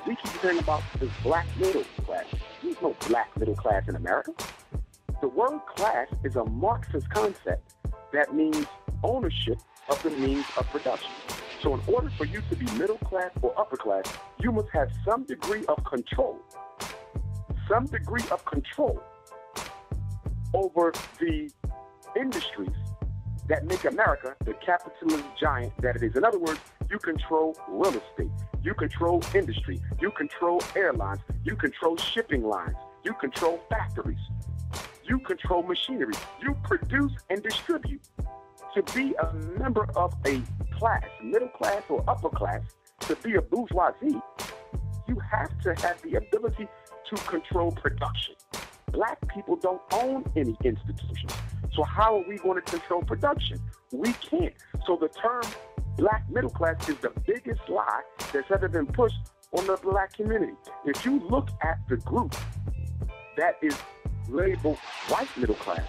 We keep hearing about this black middle class. There's no black middle class in America. The word class is a Marxist concept that means ownership of the means of production. So in order for you to be middle class or upper class, you must have some degree of control. Some degree of control over the industries that make America the capitalist giant that it is. In other words, you control real estate, you control industry, you control airlines, you control shipping lines, you control factories, you control machinery, you produce and distribute. To be a member of a class, middle class or upper class, to be a bourgeoisie, you have to have the ability to control production. Black people don't own any institutions. So how are we going to control production? We can't. So the term black middle class is the biggest lie that's ever been pushed on the black community. If you look at the group that is labeled white middle class,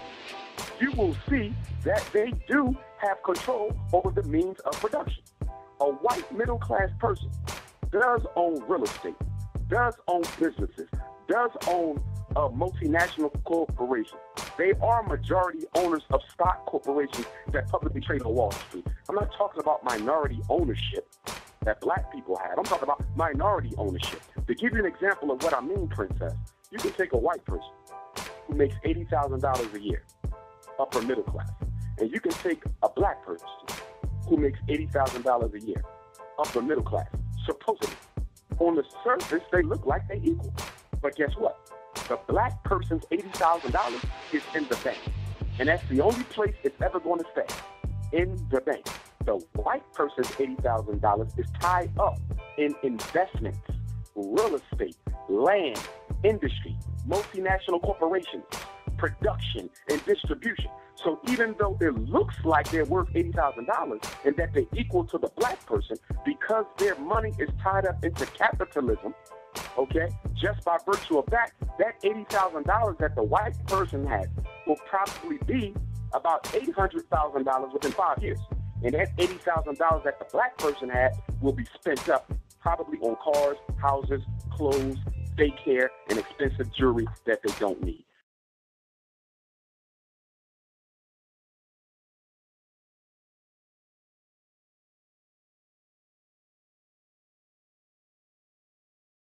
you will see that they do have control over the means of production. A white middle class person does own real estate, does own businesses, does own a multinational corporation. They are majority owners of stock corporations that publicly trade on Wall Street. I'm not talking about minority ownership that black people have. I'm talking about minority ownership. To give you an example of what I mean, Princess, you can take a white person who makes $80,000 a year, upper middle class, and you can take a black person who makes $80,000 a year, upper middle class. Supposedly, on the surface, they look like they equal. But guess what? The black person's $80,000 is in the bank. And that's the only place it's ever going to stay, in the bank. The white person's $80,000 is tied up in investments, real estate, land, industry, multinational corporations, production, and distribution. So even though it looks like they're worth $80,000 and that they're equal to the black person, because their money is tied up into capitalism, okay, just by virtue of that, that $80,000 that the white person has will probably be about $800,000 within 5 years. And that $80,000 that the black person had will be spent up probably on cars, houses, clothes, daycare, and expensive jewelry that they don't need.